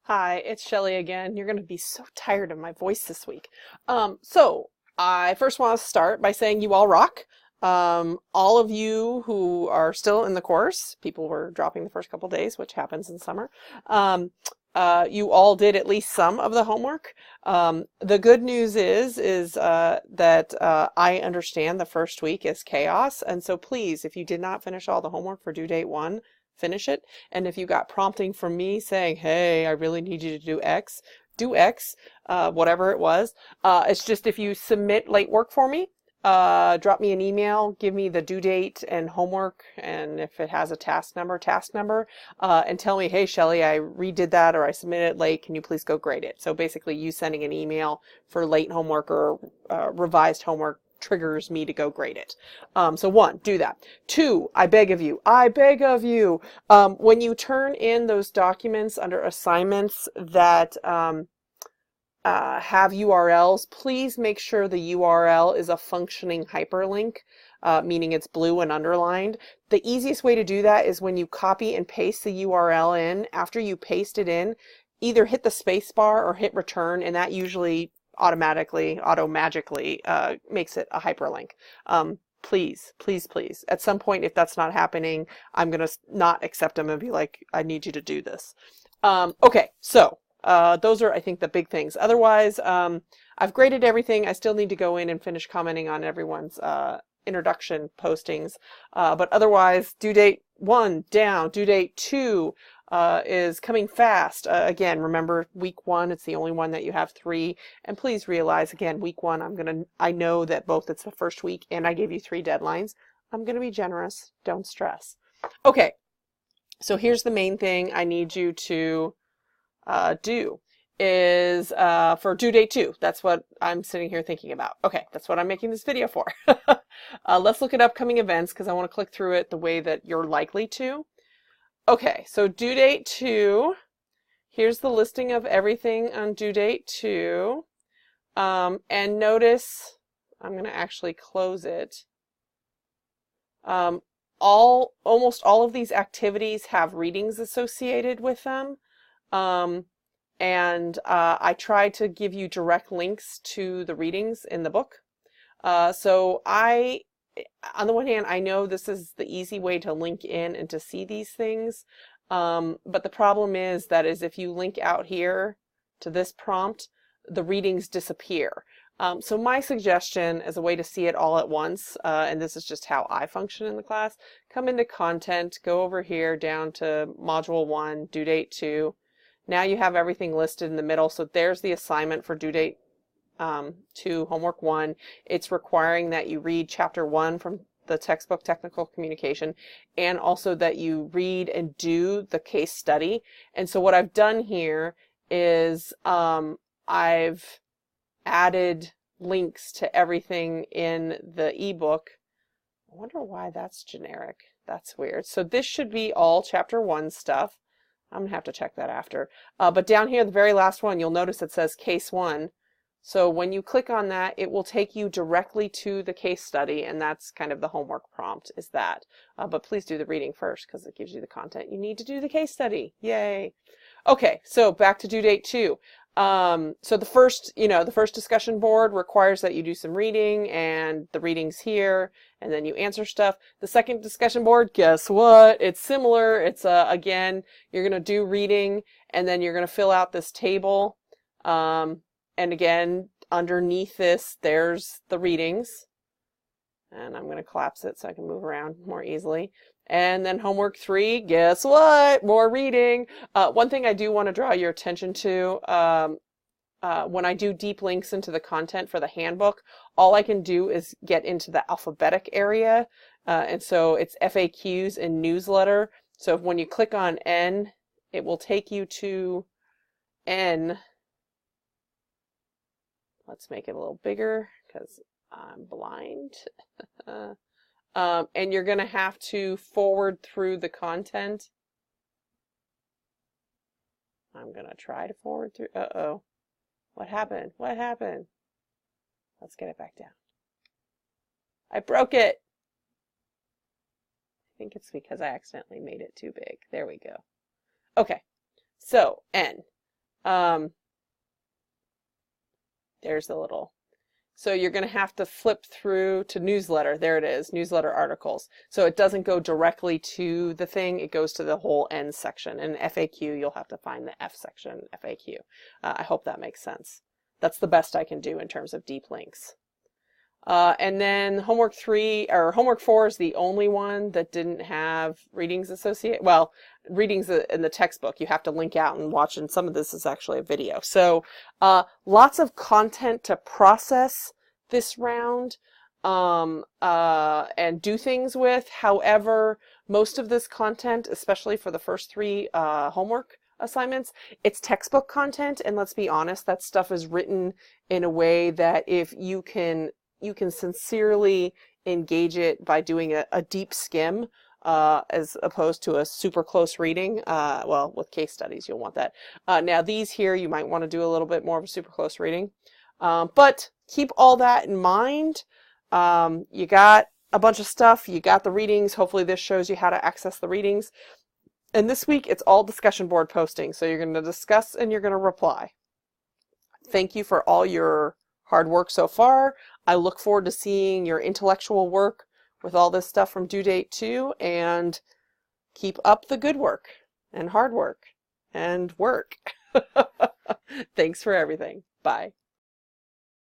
Hi, it's Shelly again. You're going to be so tired of my voice this week. So I first want to start by saying you all rock. All of you who are still in the course, people were dropping the first couple days, which happens in summer. You all did at least some of the homework. The good news is that I understand the first week is chaos, and so please, if you did not finish all the homework for due date 1, finish it. And if you got prompting from me saying, hey, I really need you to do X, whatever it was. It's just if you submit late work for me, drop me an email, give me the due date and homework, and if it has a task number, and tell me, hey, Shelly, I redid that or I submitted it late. Can you please go grade it? So basically you sending an email for late homework or revised homework triggers me to go grade it. So 1, do that. 2, I beg of you, when you turn in those documents under assignments that have URLs, please make sure the URL is a functioning hyperlink, meaning it's blue and underlined. The easiest way to do that is when you copy and paste the URL in. After you paste it in, either hit the space bar or hit return, and that usually magically makes it a hyperlink. Please, please, please. At some point, if that's not happening, I'm going to not accept them and be like, I need you to do this. Okay, so those are, I think, the big things. Otherwise, I've graded everything. I still need to go in and finish commenting on everyone's introduction postings. But otherwise, due date 1 down, due date 2 is coming fast. Again, remember week 1, it's the only one that you have 3. And please realize, again, week 1, I know that both it's the first week and I gave you 3 deadlines. I'm going to be generous. Don't stress. Okay. So here's the main thing I need you to do is for due date 2. That's what I'm sitting here thinking about. Okay, that's what I'm making this video for. Let's look at upcoming events because I want to click through it the way that you're likely to. Okay, so due date 2. Here's the listing of everything on due date 2. And notice, I'm going to actually close it. Almost all of these activities have readings associated with them. And I try to give you direct links to the readings in the book. So on the one hand, I know this is the easy way to link in and to see these things. But the problem is if you link out here to this prompt, the readings disappear. So my suggestion as a way to see it all at once, and this is just how I function in the class, come into content, go over here down to module 1, due date 2. Now you have everything listed in the middle. So there's the assignment for due date 2, homework 1. It's requiring that you read chapter 1 from the textbook Technical Communication, and also that you read and do the case study. And so what I've done here is I've added links to everything in the ebook. I wonder why that's generic. That's weird. So this should be all chapter 1 stuff. I'm going to have to check that after. But down here, the very last one, you'll notice it says case 1. So when you click on that, it will take you directly to the case study, and that's kind of the homework prompt is that. But please do the reading first because it gives you the content you need to do the case study. Yay. Okay, so back to due date 2. So the first discussion board requires that you do some reading, and the reading's here, and then you answer stuff. The second discussion board, guess what? It's similar. It's again, you're going to do reading, and then you're going to fill out this table. And again, underneath this, there's the readings. And I'm going to collapse it so I can move around more easily. And then homework 3, guess what? More reading. One thing I do want to draw your attention to, when I do deep links into the content for the handbook, all I can do is get into the alphabetic area. And so it's FAQs and newsletter. So when you click on N, it will take you to N. Let's make it a little bigger because I'm blind. And you're going to have to forward through the content. I'm going to try to forward through. Uh-oh. What happened? What happened? Let's get it back down. I broke it. I think it's because I accidentally made it too big. There we go. Okay. So, N. There's the little. So you're going to have to flip through to newsletter. There it is, newsletter articles. So it doesn't go directly to the thing. It goes to the whole end section. And FAQ, you'll have to find the F section FAQ. I hope that makes sense. That's the best I can do in terms of deep links. And then homework 4 is the only one that didn't have readings associated. Well, readings in the textbook, you have to link out and watch, and some of this is actually a video. So lots of content to process this round and do things with. However, most of this content, especially for the first 3 homework assignments, it's textbook content, and let's be honest, that stuff is written in a way that if you can sincerely engage it by doing a deep skim as opposed to a super close reading. Well, with case studies, you'll want that. Now, these here, you might want to do a little bit more of a super close reading. But keep all that in mind. You got a bunch of stuff. You got the readings. Hopefully this shows you how to access the readings. And this week, it's all discussion board posting. So you're going to discuss and you're going to reply. Thank you for all your hard work so far. I look forward to seeing your intellectual work with all this stuff from due date 2, and keep up the good work and hard work and work. Thanks for everything. Bye.